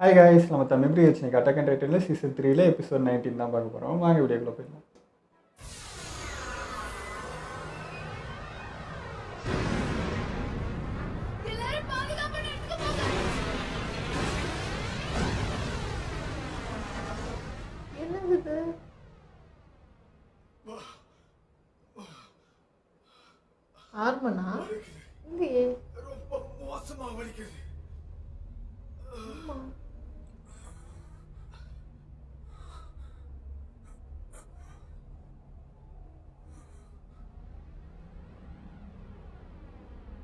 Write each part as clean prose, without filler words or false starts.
Hi guys, நம்ம தமிழ் எப்படி வச்சுங்க அட்டாக் அண்ட் டைட்டனில் சீசன் 3ல எபிசோட் 19 தான் பார்க்க போகிறோம். வாங்க வீடியோக்குள்ள போயிடலாம். என்னது ஆர்மனா இல்லையே. ரொம்ப மோசமா வலிக்குது. ஆமா.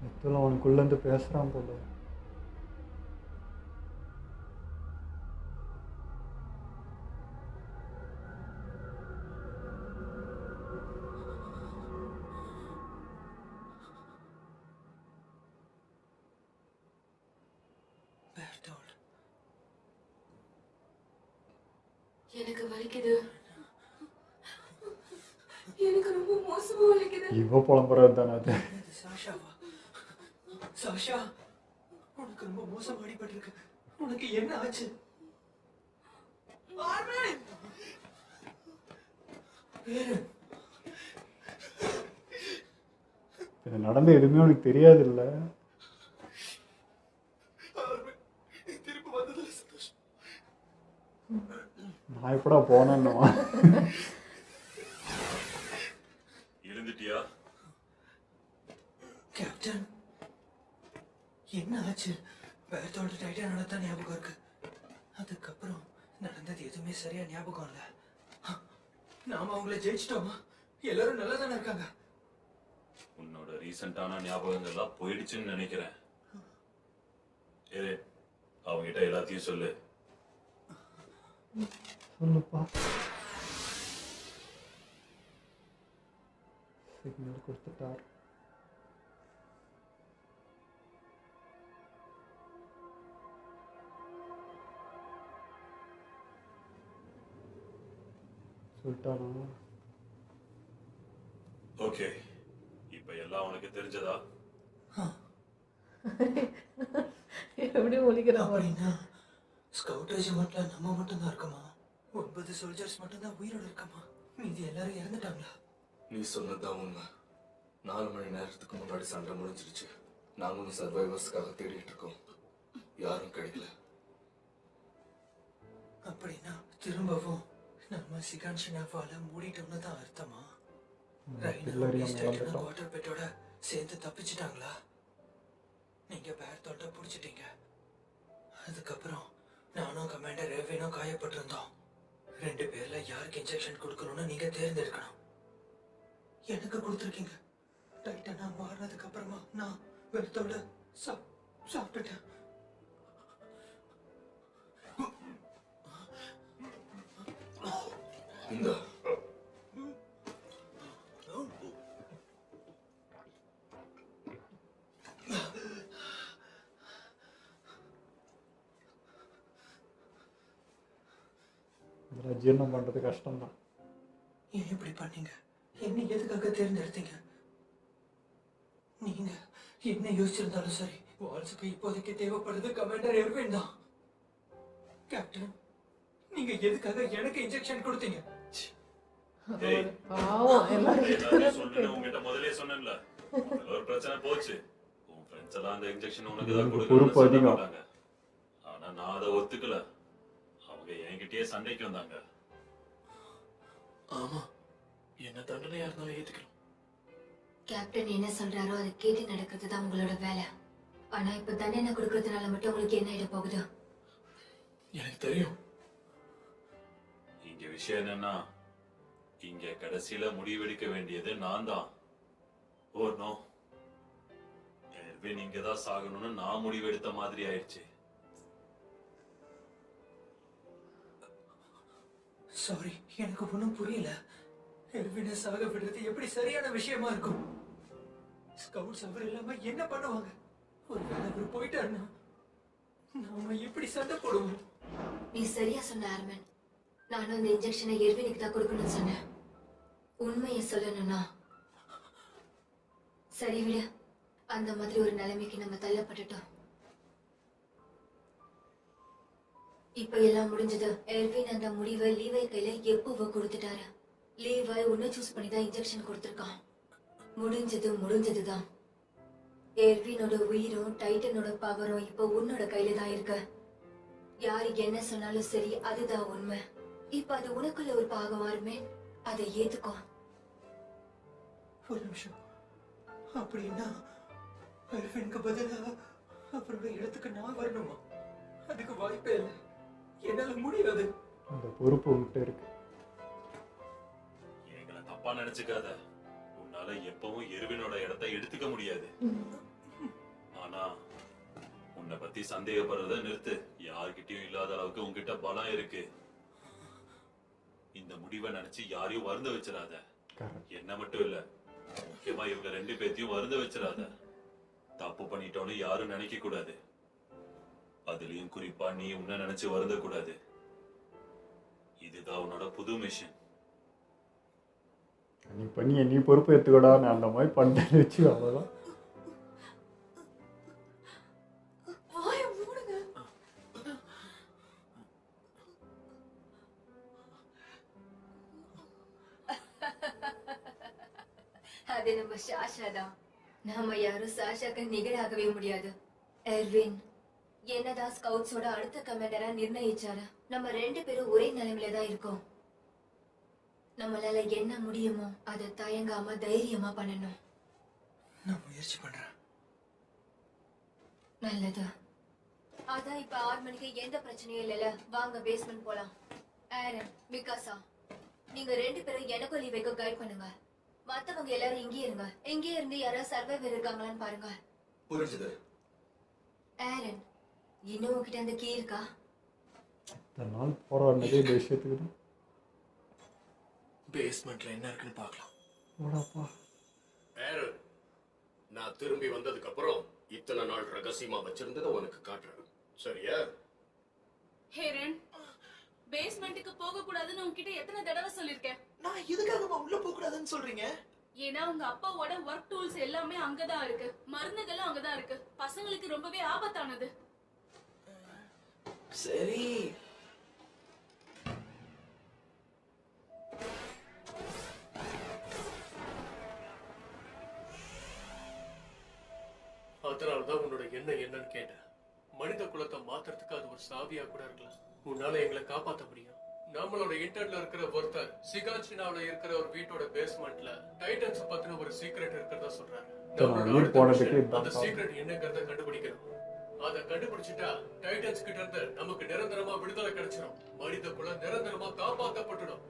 நெத்தில் அவனுக்குள்ளேருந்து பேசுகிறான் போல. எனக்கு வலிக்குது. எனக்கு ரொம்ப மோசமா வலிக்குது. இவ புலம்புறது தானே அது. சாஷா, உனக்கு ரொம்ப மோசமா அடிபட்டிருக்கு. உனக்கு என்ன ஆச்சு? இது நடந்து எதுவுமே உனக்கு தெரியாது இல்லை. திரும்ப வந்ததுல சந்தோஷம். நான் எப்படா போனேன்னு இருந்துட்டியா? கேப்டன், என்ன ஆச்சு? பேர்த்தோட டைட்டா நடத்தான் ஞாபகம் இருக்கு. அதுக்கப்புறம் நடந்தது எதுவுமே சரியா ஞாபகம் இல்ல. நாம அவங்கள ஜெயிச்சிட்டோமா? எல்லாரும் நல்லா தானே இருக்காங்க? உன்னோட ரீசெண்டான ஞாபகங்கள்லாம் போயிடுச்சுன்னு நினைக்கிறேன். அவங்ககிட்ட எல்லாத்தையும் சொல்லு. சொல்லுப்பா. சிக்னல் கொடுத்துட்டார். சொல்லிட்டானா? ஓகே, இப்ப எல்லாம் உனக்கு தெரிஞ்சதா? எப்படி ஒலிக்கிறான் அப்படின்னா ஸ்கவுட் ரெஜிமெண்ட்ல நம்ம மட்டும்தான் இருக்கோமா? 9 சோல்ஜர்ஸ் மட்டும்தான் உயிரோட இருக்கோமா? மீதி எல்லாரும் இறந்துட்டாங்களா? நீ சொன்னதுதான் உண்மை. 4 மணி நேரத்துக்கு முன்னாடி சண்டை முடிஞ்சிருச்சு. நாங்களும் சர்வைவர்ஸ்க்காக தேடிட்டு இருக்கோம். யாரும் கிடைக்கல. அப்படின்னா திரும்பவும் நம்ம சிகான்ஷினாவால மூடிட்டோம்னு தான் அர்த்தமா? வாட்டர் பெட்டோட சேர்ந்து தப்பிச்சிட்டாங்களா? நீங்க பேர்த்தோட்ட பிடிச்சிட்டீங்க. அதுக்கப்புறம் நானும் கமாண்டர் ரேவேனும் காயப்பட்டிருந்தோம். 2 பேர்ல யாருக்கு இன்ஜெக்ஷன் கொடுக்கணும்னு நீங்க தேர்ந்தெடுக்கணும். எனக்கு கொடுத்துருக்கீங்க. டைட்டனா மாறினதுக்கு அப்புறமா நான் வெறுத்தோட சாப்பிட்டுட்டேன். இந்த இதில் ஜீரணம் பண்ணுறது கஷ்டம்தான். ஏன் இப்படி பண்ணீங்க? என்ன எதுக்காக தேர்ந்தெடுத்தீங்க? நீங்க என்ன யோசிச்சிருந்தாலும் சரி, வால்ஸுக்கு இப்போதைக்கு தேவைப்படுறது கமாண்டர் எர்வின் தான். கேப்டன், நீங்க எதுக்காக எனக்கு இன்ஜெக்ஷன் கொடுத்தீங்க? ஏய், பாவம் எல்லாத்தையும் சொன்னேன்னு உன்கிட்ட முதல்லயே சொன்னேன்ல. அதுல ஒரு பிரச்சனை போச்சு. உன் ஃப்ரெண்ட்ஸ் எல்லாம் அந்த இன்ஜெக்ஷன் உனக்கு தான் பொறுப்பு கொடுக்கணும்னு சொல்ல அதிகம். மாட்டாங்க. ஆனா நான் அதை ஒத்துக்கல. அவங்க என்கிட்டயே சண்டைக்கு வந்தாங்க. ஆமா, என்ன தண்டனையா இருந்தாலும் ஏத்துக்கிறோம். கேப்டன் என்ன சொல்றாரோ அதை கேட்டு நடக்கிறது தான் உங்களோட வேலை. ஆனா இப்ப தண்டனை கொடுக்கறதுனால மட்டும் உங்களுக்கு என்ன ஆயிட போகுது? எனக்கு தெரியும். இங்க விஷயம் என்னன்னா, இங்க கடைசியில முடிவெடுக்க வேண்டியது நான் தான். ஓ நோ, எர்வின் இங்க தான் சாகணும்னு நான் முடிவெடுத்த மாதிரி ஆயிடுச்சு. சாரி, எனக்கு ஒன்றும் புரியல. எர்வினை சாக விடுறது எப்படி சரியான விஷயமா இருக்கும்? ஸ்கவுட்ஸ் அவர் இல்லாம என்ன பண்ணுவாங்க? ஒருவேளை அவர் போயிட்டாருன்னா நாம எப்படி சண்டை போடுவோம்? நீ சரியா சொன்ன ஆர்மன். நானும் இந்த இன்ஜெக்ஷனை எர்வினுக்கு தான் கொடுக்கணும்னு சொன்னேன். உண்மையை சொல்லணும்னா சரி விடு. அந்த மாதிரி ஒரு நிலைமைக்கு நம்ம தள்ளப்பட்டுட்டோம். இப்ப எல்லாம் முடிஞ்சது. எர்வின் அந்த முடிவை லீவை கையில எப்பவோ கொடுத்துட்டாரு. லீவாய் உன்னை சூஸ் பண்ணி தான் இன்ஜெக்ஷன் கொடுத்துருக்கான். முடிஞ்சதுதான். எர்வினோட உயிரும் டைட்டனோட பவரும் இப்ப உன்னோட கையில தான் இருக்கு. யாரு என்ன சொன்னாலும் சரி, அதுதான் உண்மை. இப்ப அது உனக்குள்ள ஒரு பாகம் வருமே, அதை ஏத்துக்கோ. ஒரு நிமிஷம். அப்படின்னா எல்ஃபினுக்கு பதிலா அவரோட இடத்துக்கு நான் வரணுமா? அதுக்கு வாய்ப்பே இல்லை. என்னால முடியாது. அந்த பொறுப்பு உங்ககிட்ட இருக்கு. எங்களை தப்பா நினைச்சுக்காத. உன்னால எப்பவும் எருவினோட இடத்தை எடுத்துக்க முடியாது. ஆனா உன்னை பத்தி சந்தேகப்படுறத நிறுத்து. யார்கிட்டயும் இல்லாத அளவுக்கு உன்கிட்ட பலம் இருக்கு. இந்த முடிவை நினைச்சு யாரையும் வருந்த வச்சிடாத. என்ன மட்டும் இல்ல, முக்கியமா இவங்க 2 பேத்தையும் வருந்த வச்சிடாத. தப்பு பண்ணிட்டோன்னு யாரும் நினைக்க கூடாது. அதுலயும் குறிப்பா நீ உன்னை நினைச்சு வருந்த கூடாது. இதுதான் உன்னோட புது மிஷன். நீ பண்ணி நீ பொறுப்பு எடுத்துக்கூடா. நான் அந்த மாதிரி பண்ணேன்னு வச்சு அவ்வளோதான். அது நம்ம சாஷா தான். நாம யாரும் சாஷாக்கு நிகழாகவே முடியாது. எர்வின் என்னதான் ஸ்கவுட்ஸோட அடுத்த கமாண்டரா நிர்ணயிச்சாரு. நம்ம 2 பேரும் ஒரே நிலைமையில தான் இருக்கோம். நம்மளால என்ன முடியுமோ அதை தயங்காம தைரியமா பண்ணணும். நான் முயற்சி பண்றேன். நல்லது. அதான் இப்ப 6 மணிக்கு எந்த பிரச்சனையும் இல்லைல்ல. வாங்க பேஸ்மெண்ட் போலாம். ஆரன், மிகாசா, நீங்க 2 பேரும் எனக்கும் லீவைக்கும் கைட் பண்ணுங்க. மத்தவங்க எல்லாரும் இங்கே இருங்க. இங்கே இருந்து யாராவது சர்வைவர் இருக்காங்களான்னு பாருங்க. புரிஞ்சுது. ஆரன், இன்னும் உங்ககிட்ட அந்த கீ இருக்கா? இந்த நாள் போராடினதே இந்த விஷயத்துக்கு தான். பேஸ்மெண்ட்ல என்ன இருக்குன்னு பார்க்கலாம். போடாப்பா. ஆரன், நான் திரும்பி வந்ததுக்கு அப்புறம் இத்தனை நாள் ரகசியமா வச்சிருந்ததை உனக்கு காட்டுறேன். சரியா? ஹேரன், பேஸ்மெண்ட்டுக்கு போக கூடாதுன்னு உன்கிட்ட எத்தனை தடவை சொல்லிருக்கேன். நான் எதுக்காக உள்ள போக கூடாதுன்னு சொல்றீங்க? ஏன்னா உங்க அப்பாவோட ஒர்க் டூல்ஸ் எல்லாமே அங்கதான் இருக்கு. மருந்துகளும் அங்கதான் இருக்கு. பசங்களுக்கு ரொம்பவே ஆபத்தானது. சரி. அதனாலதான் உன்னோட எண்ணம் என்னன்னு கேட்டேன். மனித குலத்தை மாத்துறதுக்கு அது ஒரு சாவியா கூட இருக்கலாம். உன்னால எங்களை காப்பாத்த முடியும். நம்மளோட இன்டர்ன்ல இருக்கிற ஒருத்தர் சிகாச்சினாவுல இருக்கிற ஒரு வீட்டோட பேஸ்மெண்ட்ல டைட்டன்ஸ் பத்தின ஒரு சீக்ரெட் இருக்கிறதா சொல்றாரு. அந்த சீக்ரெட் என்னங்கறத கண்டுபிடிக்கணும். அதை கண்டுபிடிச்சிட்டா டைட்டன்ஸ் கிட்ட இருந்து நமக்கு நிரந்தரமா விடுதலை கிடைச்சிடும். மனித குலம் நிரந்தரமா காப்பாற்றப்பட்டுடும்.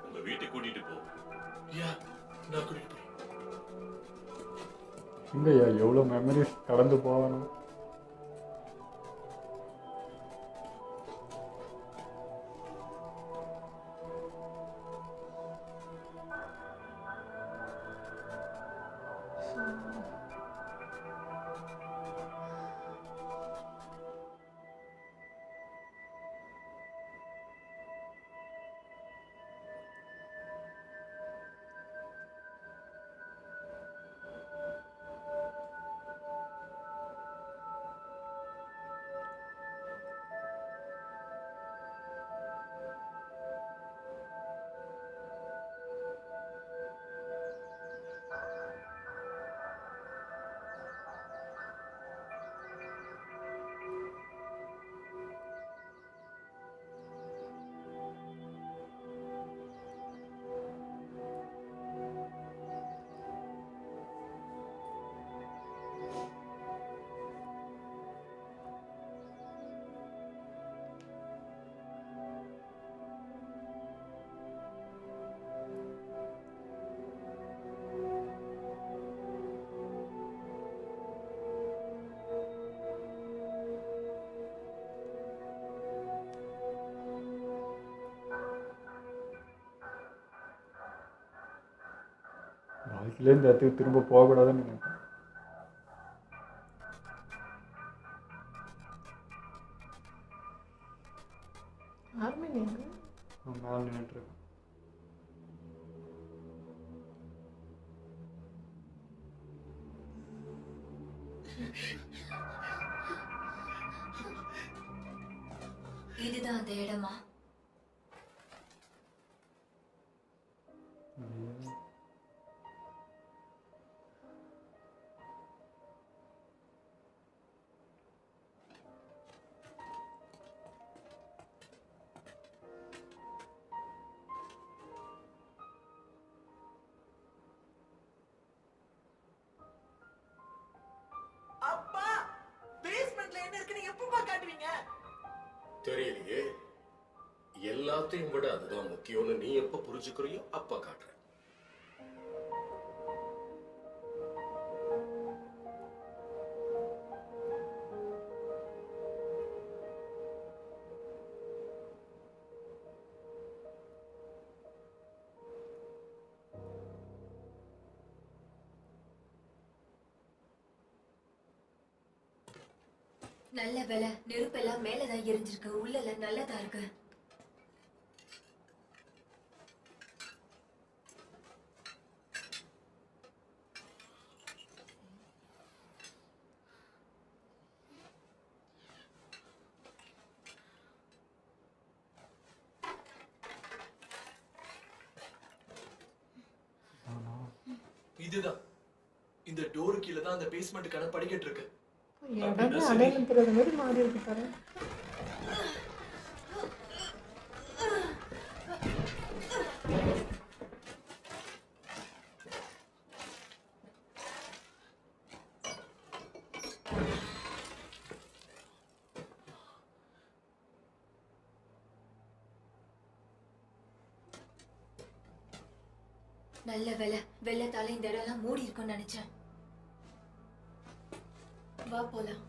உங்க வீட்டுக்கு கூட்டிட்டு போ. நான் கூட்டிட்டு போறேன். எங்கய்யா எவ்வளோ மெமரிஸ் கடந்து போகணும். இல்லை இந்த இடத்துக்கு திரும்ப போகக்கூடாதுன்னு நினைப்பேன். ஆர்மின் எங்க? நான் மேலே நின்றுட்டுருக்கேன். இதுதான் அந்த இடமா? அப்பா பேஸ்மெண்ட்ல என்ன இருக்குன்னு எப்பப்பா காட்டுவீங்க? தெரியலையே. எல்லாத்தையும் விட அதுதான் முக்கியம்னு நீ எப்ப புரிஞ்சுக்கிறியோ அப்ப காட்டுறேன். நல்ல வேலை, நெருப்பெல்லாம் மேலதான் எரிஞ்சிருக்கு, உள்ளெல்லாம் நல்லதா இருக்கு. இதுதான் இந்த டோரு கீழே தான் அந்த பேஸ்மெண்ட்டுக்கான படிக்கட்டு இருக்கு. இடமே அடையாளம் தெரியாத மாதிரி மாறி இருக்கு பாரு. நல்ல வேலை, வெள்ளத்தால இந்த இடம்லாம் மூடி இருக்கும்னு நினைச்சேன். வா போலாம்.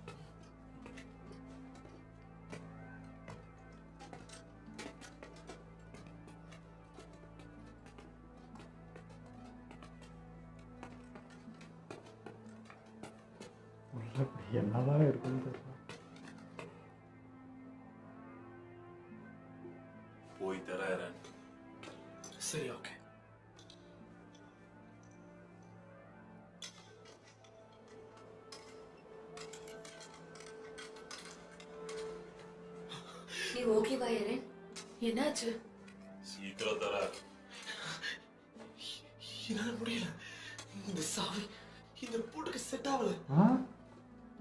உள்ள இப்படி என்னதான் இருக்குன்னு தெரியல. போய் தரேன். சரி, ஓகே. நீ ஓகேவா எரன்? என்னாச்சு? சீக்கிரம் தர. என்னால முடியல. இந்த சாவி இந்த பூட்டுக்கு செட் ஆகல.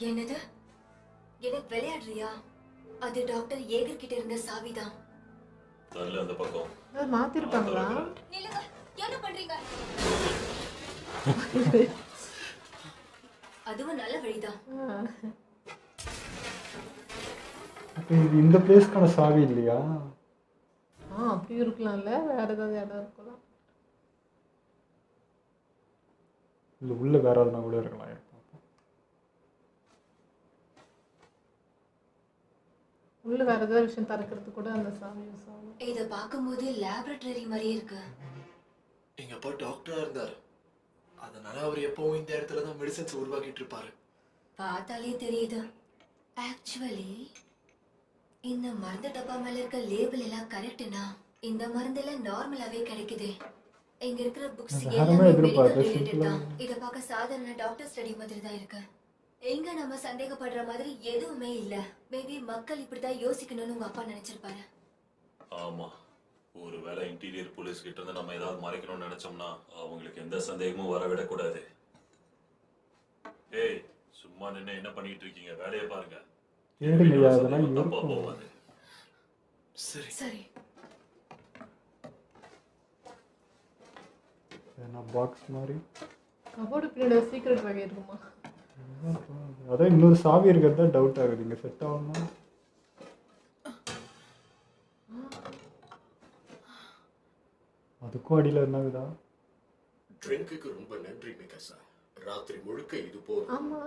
என்னது? எனக்கு விளையாடுறியா? அது டாக்டர் ஏகர் கிட்ட இருந்த சாவிதான். தரல அந்த பக்கம். மாத்திருப்பாங்களா? நில்லுங்க, என்ன பண்றீங்க? அதுவும் நல்ல வழிதான். அப்போ இது இந்த பிளேஸ்க்கான சாவி இல்லையா? அப்படி இருக்கலாம்ல, வேற ஏதாவது இடம் இருக்கலாம். இல்லை உள்ள வேற எதுனா கூட இருக்கலாம். உள்ள வேற ஏதாவது விஷயம் திறக்கிறது கூட அந்த சாவி யூஸ் ஆகும். இத பாக்கும்போது லேபரட்டரி மாதிரியே இருக்கு. எங்க அப்பா டாக்டரா இருந்தாரு, அதனால அவர் எப்பவும் இந்த இடத்துல தான் மெடிசன்ஸ் உருவாக்கிட்டு இருப்பாரு. பார்த்தாலே தெரியுது. ஆக்சுவலி இந்த மருந்து டப்பா மேல இருக்க லேபிள் எல்லாம் கரெக்ட்னா இந்த மருந்து எல்லாம் நார்மலாவே கிடைக்குது. இங்க இருக்கிற புக்ஸ் எல்லாமே மெடிக்கல் ரிலேட்டட் தான். இத பார்க்க சாதாரண டாக்டர் ஸ்டடி மாதிரி தான் இருக்கு. எங்க நம்ம சந்தேகப்படுற மாதிரி எதுவுமே இல்ல. மேபி மக்கள் இப்படிதான் யோசிக்கணும்னு உங்க அப்பா நினைச்சிருப்பாரு. ஆமா, ஒருவேளை இன்டீரியர் போலீஸ் கிட்ட இருந்து நம்ம ஏதாவது மறைக்கணும்னு நினைச்சோம்னா அவங்களுக்கு எந்த சந்தேகமும் வர விடக்கூடாது. ஏய், சும்மா நின்று என்ன பண்ணிட்டு இருக்கீங்க? வேலையை பாருங்க. அதெல்லாம் போவாது. சரி சரி. பாக்ஸ் மாதிரி கபோர்டு பின்னாடி சீக்ரெட் வகை இருக்குமா? அதான் இன்னொரு சாவி இருக்கிறது தான் டவுட் ஆகுது. இங்கே செட் ஆகும்னா அதுக்கும் அடியில் என்னகுதா? ட்ரிங்க்குக்கு ரொம்ப நன்றி மிகசா. ராத்திரி முழுக்க இது போதும். ஆமா.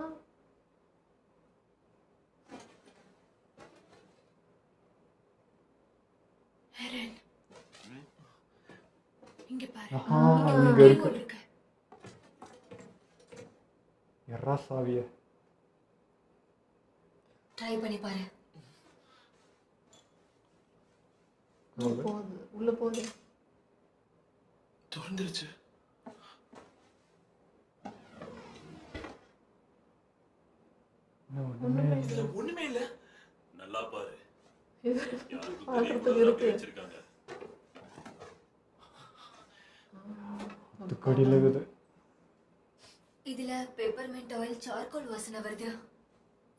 இங்க பாரு. இங்கே இருக்கு. எறா சாவிய ட்ரை பண்ணி பாரு. உள்ள போகுது. திறந்துருச்சு. இதுல ஒண்ணுமே இல்ல. நல்லா பாரு. இது யாருக்கும் பார்க்கறதுக்கு தெரியாம இருக்கு. வச்சிருக்காங்க. அது கடியில் இருக்குது. இதுல பெப்பர்மெண்ட் ஆயில் சார்கோல் வாசனை வருது.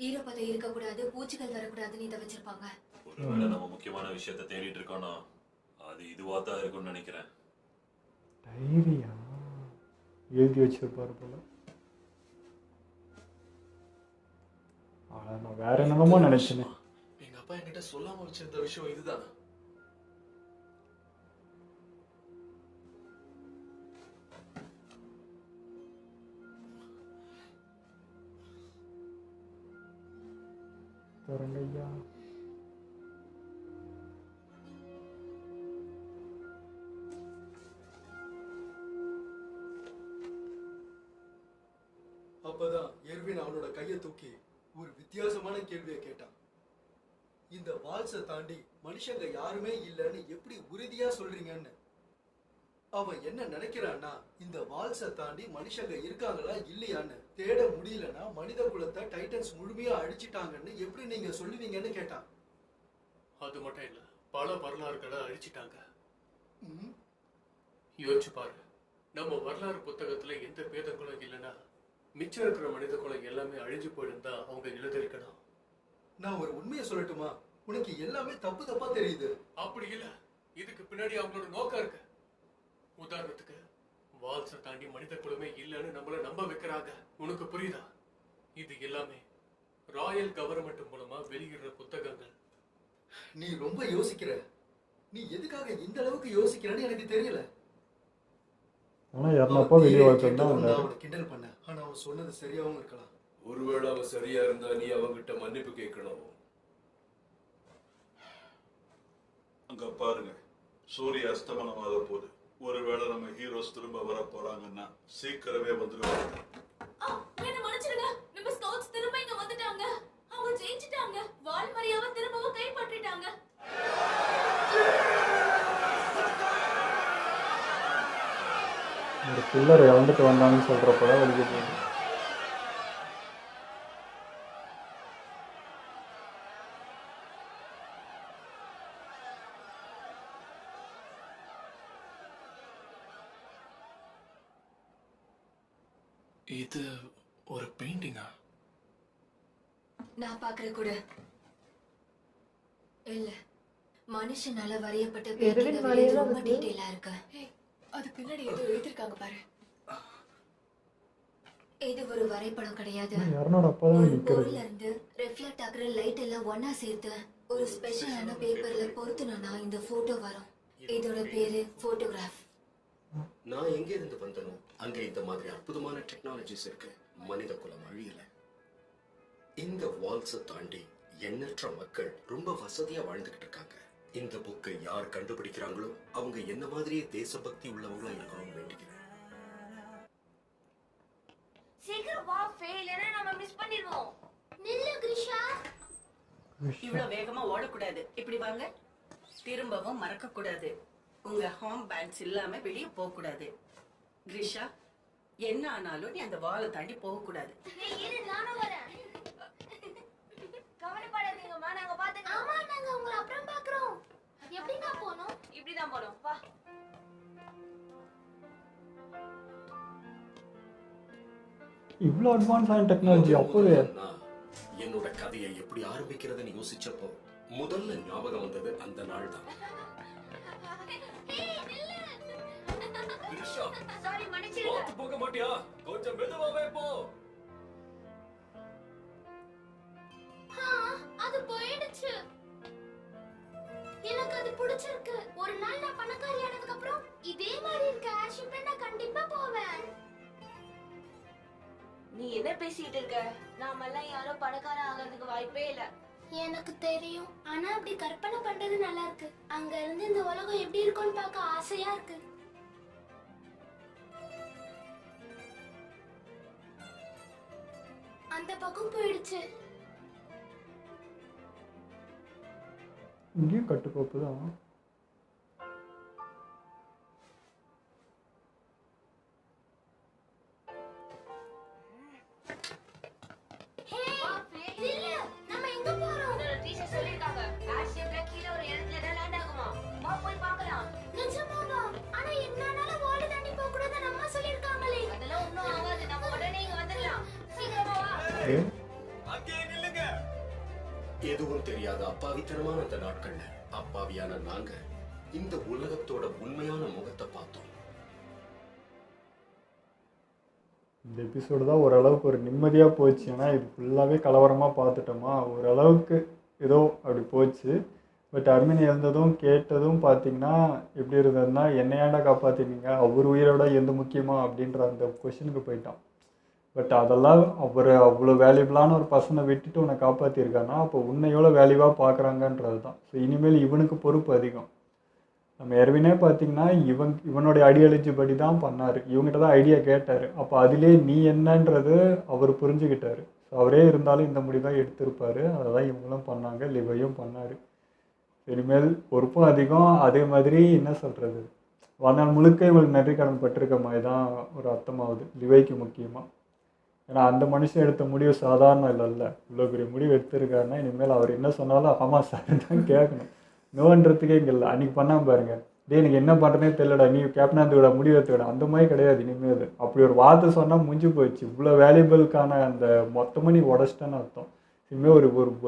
ஈரப்பதம் இருக்கக்கூடாது, பூச்சிகள் வரக்கூடாதுன்னு இதை வச்சிருப்பாங்க. ஒருவேளை நம்ம முக்கியமான விஷயத்தை தேடிட்டு இருக்கோம்னா அது இதுவா தான் இருக்கும்னு நினைக்கிறேன். டைரியா எழுதி வச்சிருப்பாரு போல. நான் வேற என்னமோ நினைச்சேன். எங்க அப்பா என்கிட்ட சொல்லாம வச்சிருந்த விஷயம் இதுதானா? தரங்கய்யா. அப்பதான் எர்வின் அவனோட கையை தூக்கி ஒரு வித்தியாசமான கேள்வியை கேட்டான். இந்த வால்ஸை தாண்டி மனுஷங்க யாருமே இல்லைன்னு எப்படி உறுதியா சொல்றீங்கன்னு. அவன் என்ன நினைக்கிறான்னா, இந்த வால்ஸை தாண்டி மனுஷங்க இருக்காங்களா இல்லையான்னு தேட முடியலன்னா மனித குலத்தை டைட்டன்ஸ் முழுமையா அழிச்சிட்டாங்கன்னு எப்படி நீங்க சொல்லுவீங்கன்னு கேட்டான். அது மட்டும் இல்ல, பல வரலாறுகளை அழிச்சிட்டாங்க. யோசிச்சு பாரு, நம்ம வரலாறு புத்தகத்துல எந்த பேதங்களும் இல்லைன்னா மிச்சம் இருக்கிற மனித குலம் எல்லாமே அழிஞ்சு போயிருந்தா அவங்க எழுதிருக்கணும். நான் ஒரு உண்மையை சொல்லட்டுமா? உனக்கு எல்லாமே தப்பு தப்பா தெரியுது. அப்படி இல்ல, இதுக்கு பின்னாடி அவங்களோட நோக்கம் இருக்கு. உதாரணத்துக்கு, வால்ஸை தாண்டி மனித குலமே இல்லைன்னு நம்மள நம்ப வைக்கிறாங்க. உனக்கு புரியுதா? இது எல்லாமே ராயல் கவர்மெண்ட் மூலமா வெளியிடுற புத்தகங்கள். நீ ரொம்ப யோசிக்கிற. நீ எதுக்காக இந்த அளவுக்கு யோசிக்கிறன்னு எனக்கு தெரியல. ஆனா யாருனாப்பா வெளியே வாழ்க்கை தான் அவனை கிண்டல் பண்ண. ஆனா அவன் சொன்னது சரியாவும் இருக்கலாம். ஒருவேளை அவன் சரியா இருந்தா நீ அவங்கிட்ட மன்னிப்பு கேட்கணும். அங்க பாருங்க, சூரிய அஸ்தமனமாக போகுது. ஒருவேளை நம்ம ஹீரோஸ் திரும்ப வர போறாங்கன்னா சீக்கிரமே வந்துருவாங்க. என்ன மன்னிச்சிடுங்க, நம்ம ஸ்கவுட்ஸ் திரும்ப இங்க வந்துட்டாங்க. அவங்க ஜெயிச்சிட்டாங்க. வால்மரியாவை திரும்பவும் கைப்பற்றிட்டாங்க. ஒரு பில்லர் இறந்துட்டு வந்தாங்கன்னு சொல்றப்பதான் வெளியே போகுது. இது ஒரு பெயிண்டிங்கா? நான் பாக்குற கூட இல்ல, மனுஷனால வரையப்பட்ட எர்வின் painting வரையறது ரொம்ப இருக்கு. டீடைலா இருக்கு. அது பின்னாடி ஏதோ எழுதிருக்காங்க பாரு. இது ஒரு வரைபடம் கிடையாது. யாரோட அப்பா தான் ஒரு நிக்கிறது. பொருள்ல இருந்து ரிஃப்ளெக்ட் ஆகுற லைட் எல்லாம் ஒன்னா சேர்த்து ஒரு ஸ்பெஷலான பேப்பர்ல பொருத்துனா இந்த போட்டோ வரும். இதோட பேரு போட்டோகிராஃப். நான் எங்க இருந்து வந்தனோ அங்க இந்த மாதிரி அற்புதமான டெக்னாலஜிஸ் இருக்கு. மனித குலம் அழியல. இந்த வால்ஸை தாண்டி எண்ணற்ற மக்கள் ரொம்ப வசதியா வாழ்ந்துகிட்டு இருக்காங்க. இந்த புக்கை யார் கண்டுபிடிக்கிறாங்களோ அவங்க என்ன மாதிரியே தேசபக்தி உள்ளவங்களா இருக்கணும்னு வேண்டிக்கிறேன். சீக்கிரம் வா, ஃபெயில் ஏன்னா நம்ம மிஸ் பண்ணிடுவோம். நில்லு கிரிஷா. இவ்வளவு வேகமா ஓடக்கூடாது. இப்படி வாங்க. திரும்பவும் மறக்க கூடாது. உங்க ஹோம் பேண்ட்ஸ் இல்லாம வெளியே போக கூடாது. கிரிஷா, என்ன ஆனாலும் நீ அந்த வாலை தாண்டி போக கூடாது. இரு, நானும் வரேன். கவலைப்படாதீங்கம்மா, நாங்க பாத்துக்கிறோம். ஆமா, நாங்க உங்களை அப்புறம் பாக்குறோம். எப்படிங்க போறோம்? இப்படிதான் போறோம். வா. இவ்வளோ அட்வான்ஸ் ஆன டெக்னாலஜி அப்போவே. என்னோட கதையை எப்படி ஆரம்பிக்கிறதுன்னு யோசிச்சப்போ முதல்ல ஞாபகம் வந்தது அந்த நாள் தான். சாரி, மன்னிச்சிடுங்க. போக மாட்டியா? கொஞ்சம் மெதுவாவே போ. அது போயிடுச்சு. எனக்கு அது பிடிச்சிருக்கு. ஒரு நாள் நான் பணக்காரி ஆனதுக்கு அப்புறம் இதே மாதிரி இருக்க ஏர்ஷிப்ல நான் கண்டிப்பா போவேன். நீ என்ன பேசிட்டு இருக்க? நாமெல்லாம் யாரும் பணக்கார ஆகிறதுக்கு வாய்ப்பே இல்ல. எனக்கு தெரியும். ஆனா அப்படி கற்பனை பண்றது நல்லா இருக்கு. அங்க இருந்து இந்த உலகம் எப்படி இருக்கும்னு பார்க்க ஆசையா இருக்கு. அந்த பக்கம் போயிடுச்சு. இங்கேயும் கட்டுக்கோப்பு தான். இல்ல, நம்ம எங்க போறோம்? டீச்சர் சொல்லிருக்காங்க ஆட் ஷேப்ல கீழ ஒரு இடத்துல தான் லேண்ட் ஆகுமா. வா போய் பார்க்கலாம். நிஜமாவா? ஆனா என்னால வால் தாண்டி போக கூடாதுன்னு அம்மா சொல்லிருக்காங்களே. அதெல்லாம் ஒண்ணும் ஆகாது. நம்ம உடனே இங்க வந்துடலாம். சீக்கிரமா வா. அங்கே நில்லுங்க. எதுவும் தெரியாத அப்பாவித்தனமான அந்த நாட்கள்ல அப்பாவியான நாங்க இந்த உலகத்தோட உண்மையான முகத்தை பார்த்தோம். இந்த எபிசோடு தான் ஓரளவுக்கு ஒரு நிம்மதியாக போச்சு. ஏன்னா இது ஃபுல்லாகவே கலவரமாக பார்த்துட்டோமா, ஓரளவுக்கு ஏதோ அப்படி போச்சு. பட் அர்மின் இறந்ததும் கேட்டதும் பார்த்தீங்கன்னா எப்படி இருந்ததுன்னா, என்னையாண்டா காப்பாற்றினீங்க, அவர் உயிரோட எந்த முக்கியமா அப்படின்ற அந்த கொஷனுக்கு போயிட்டான். பட் அதெல்லாம் அவர் அவ்வளோ வேல்யூபிளான ஒரு பர்சனை விட்டுட்டு உன்னை காப்பாற்றிருக்கான்னா அப்போ உன்னை எவ்வளோ வேல்யூவாக பார்க்குறாங்கன்றது தான். ஸோ இனிமேல் இவனுக்கு பொறுப்பு அதிகம். நம்ம எர்வினே பார்த்தீங்கன்னா இவனுடைய ஐடியாலஜி படி தான் பண்ணார். இவங்ககிட்ட தான் ஐடியா கேட்டார். அப்போ அதிலே நீ என்னன்றது அவர் புரிஞ்சுக்கிட்டாரு. ஸோ அவரே இருந்தாலும் இந்த முடி தான் எடுத்திருப்பார். அதை தான் இவங்களும் பண்ணாங்க, லிவையும் பண்ணார். இனிமேல் பொறுப்பும் அதிகம். அதே மாதிரி என்ன சொல்கிறது, வாழ்நாள் முழுக்க இவங்களுக்கு நன்றி கடன் பட்டிருக்க மாதிரி தான் ஒரு அர்த்தமாகுது லிவைக்கு முக்கியமாக. ஏன்னா அந்த மனுஷன் எடுத்த முடிவு சாதாரண இல்லைல்ல, இவ்வளோ பெரிய முடிவு எடுத்திருக்காருன்னா இனிமேல் அவர் என்ன சொன்னாலும் ஆமாம் சார் தான் கேட்கணும். நோன்றதுக்கே இங்கே இல்லை. அன்றைக்கி பண்ணாமல் பாருங்க, டே எனக்கு என்ன பண்ணுறதே தெரியலடா, நீ கேப்டனாக இருந்துவிட முடிவு எடுத்துவிட, அந்த மாதிரி கிடையாது. இனிமேல் அப்படி ஒரு வார்த்தை சொன்னால் முடிஞ்சு போயிடுச்சு. இவ்வளோ வேல்யூபிளுக்கான அந்த மொத்தமாக நீ உடச்சிட்டேன்னு அர்த்தம். இனிமேல்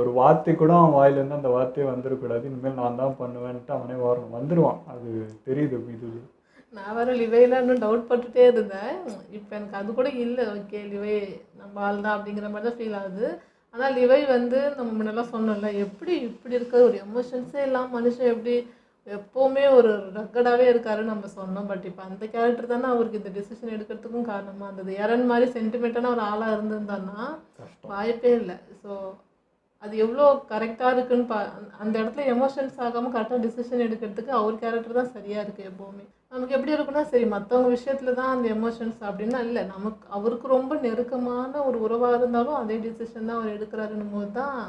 ஒரு வார்த்தை கூட அவன் வாயிலேருந்து அந்த வார்த்தையே வந்துடக்கூடாது. இனிமேல் நான் தான் பண்ணுவேன்ட்டு அவனே வரணும், வந்துடுவான். அது தெரியுது. இது நான் வேறு லிவையில் இன்னும் டவுட் பட்டுட்டே இருந்தேன். இப்போ எனக்கு அது கூட இல்லை. ஓகே லிவை நம்ம ஆள் தான் அப்படிங்கிற மாதிரி தான் ஃபீல் ஆகுது. ஆனால் லிவை வந்து நம்ம முன்னெல்லாம் சொன்னோம்ல, எப்படி இப்படி இருக்க ஒரு எமோஷன்ஸே இல்லாமல் மனுஷன் எப்படி எப்போவுமே ஒரு ரக்கடாகவே இருக்காருன்னு நம்ம சொன்னோம். பட் இப்போ அந்த கேரக்டர் தானே அவருக்கு இந்த டிசிஷன் எடுக்கிறதுக்கும் காரணமாக இருந்தது. எரன் மாதிரி சென்டிமெண்ட்டான ஒரு ஆளாக இருந்திருந்தான்னா வாய்ப்பே இல்லை. ஸோ அது எவ்வளோ கரெக்டாக இருக்குன்னு அந்த இடத்துல எமோஷன்ஸ் ஆகாமல் கரெக்டாக டிசிஷன் எடுக்கிறதுக்கு அவர் கேரக்டர் தான் சரியாக இருக்குது. எப்போவுமே நமக்கு எப்படி இருக்குன்னா, சரி மற்றவங்க விஷயத்தில் தான் அந்த எமோஷன்ஸ் அப்படின்னா இல்லை, நமக்கு அவருக்கு ரொம்ப நெருக்கமான ஒரு உறவாக இருந்தாலும் அதே டிசிஷன் தான் அவர் எடுக்கிறாருன்னும் போது தான்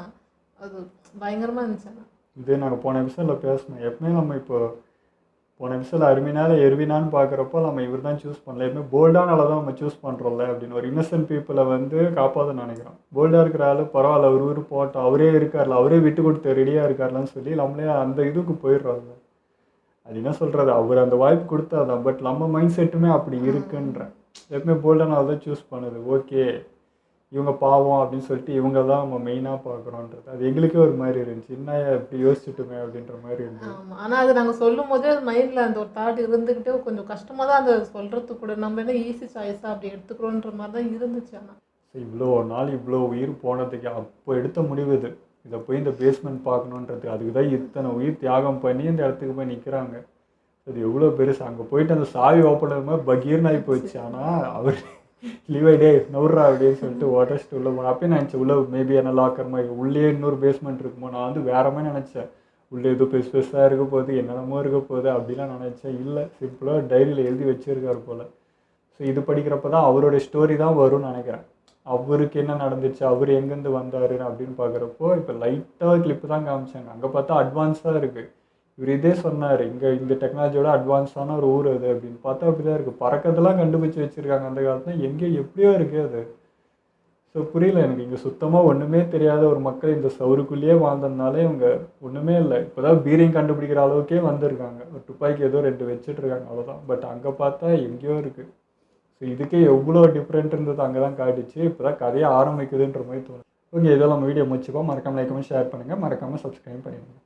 அது பயங்கரமாக இருந்துச்சு. இதே நாங்கள் போன எபிசோடில் பேசணும். எப்பவுமே நம்ம இப்போ போன எபிசோடில் அருமைனால எர்வினான்னு பார்க்குறப்போ நம்ம இவர் தான் சூஸ் பண்ணல. எப்பவுமே போல்டானால தான் நம்ம சூஸ் பண்ணுறோம்ல அப்படின்னு ஒரு இன்னசென்ட் பீப்புளை வந்து காப்பாற்ற நினைக்கிறோம். போல்டாக இருக்கிற ஆள் பரவாயில்ல, அவர் ஊர் போட்டோம், அவரே இருக்கார்ல, அவரே விட்டு கொடுத்து ரெடியாக இருக்கார்லான்னு சொல்லி நம்மளே அந்த இதுக்கு போயிடுறோம்ல. அது என்ன சொல்கிறது, அவர் அந்த வாய்ப்பு கொடுத்தாதான். பட் நம்ம மைண்ட் செட்டுமே அப்படி இருக்குன்ற எப்பவுமே போல்டானால தான் சூஸ் பண்ணுது. ஓகே இவங்க பாவம் அப்படின்னு சொல்லிட்டு இவங்க தான் நம்ம மெயினாக பார்க்குறோன்றது அது எங்களுக்கே ஒரு மாதிரி இருந்துச்சு. என்ன இப்படி யோசிச்சுட்டுமே அப்படின்ற மாதிரி இருந்துச்சு. ஆமாம், ஆனால் அது நாங்கள் சொல்லும் போதே அது மைண்டில் அந்த ஒரு தாட் இருந்துக்கிட்டே கொஞ்சம் கஷ்டமாக தான் அந்த சொல்கிறதுக்கு கூட. நம்ம என்ன ஈஸி சாய்ஸாக அப்படி எடுத்துக்கிறோன்ற மாதிரி தான் இருந்துச்சு. ஆனால் இவ்வளோ நாள் இவ்வளோ உயிர் போனதுக்கு அப்போ எடுத்த முடிவு இது. இதை போய் இந்த பேஸ்மெண்ட் பார்க்கணுன்றது அதுக்கு தான் இத்தனை உயிர் தியாகம் பண்ணி இந்த இடத்துக்கு போய் நிற்கிறாங்க. அது எவ்வளோ பெருசு. அங்கே போயிட்டு அந்த சாவி ஓப்பன் மாதிரி பகீர்னு ஆகி போச்சு. ஆனால் அவர் லிவை டே நவுறா அப்படின்னு சொல்லிட்டு உடச்சிட்டு உள்ள போனோம். அப்பயே நினச்சேன் உள்ள மேபி என்ன லாக்கர் மாதிரி உள்ளே இன்னொரு பேஸ்மெண்ட் இருக்குமோ. நான் வந்து வேற மாதிரி நினச்சேன், உள்ளே ஏதோ பெருசாக இருக்க போகுது, என்னென்னமோ இருக்க போகுது அப்படிலாம் நினச்சேன். இல்லை, சிம்பிளாக டைரியில் எழுதி வச்சுருக்காரு போல். ஸோ இது படிக்கிறப்ப தான் அவருடைய ஸ்டோரி தான் வரும்னு நினைக்கிறேன். அவருக்கு என்ன நடந்துச்சு, அவர் எங்கேருந்து வந்தார் அப்படின்னு பார்க்குறப்போ இப்போ லைட்டாக கிளிப்பு தான் காமிச்சாங்க. அங்கே பார்த்தா அட்வான்ஸாக இருக்குது. இவர் இதே சொன்னார், இங்கே இந்த டெக்னாலஜியோட அட்வான்ஸான ஒரு ஊர் அது அப்படின்னு பார்த்தா அப்படி தான் இருக்குது. பறக்கிறதெல்லாம் கண்டுபிடிச்சி வச்சுருக்காங்க அந்த காலத்தில். எங்கேயோ எப்படியோ இருக்குது அது. ஸோ புரியல எனக்கு. இங்கே சுத்தமாக ஒன்றுமே தெரியாத ஒரு மக்கள் இந்த சவுருக்குள்ளேயே வாழ்ந்ததுனாலே இவங்க ஒன்றுமே இல்லை. இப்போ தான் பீரிங் கண்டுபிடிக்கிற அளவுக்கே வந்திருக்காங்க. ஒரு துப்பாக்கி ஏதோ 2 வச்சுட்ருக்காங்க, அவ்வளோதான். பட் அங்கே பார்த்தா எங்கேயோ இருக்குது. ஸோ இதுக்கே எவ்வளோ டிஃப்ரெண்ட் இருந்தது அங்கே தான் காட்டுச்சு. இப்போ தான் கதையை ஆரம்பிக்குதுன்ற மாதிரி தோணும். ஓகே, இதெல்லாம் நம்ம வீடியோ முடிச்சுப்போம். மறக்காமல் லைக் பண்ணி ஷேர் பண்ணுங்கள், மறக்காமல் சப்ஸ்கிரைப் பண்ணிடுங்க.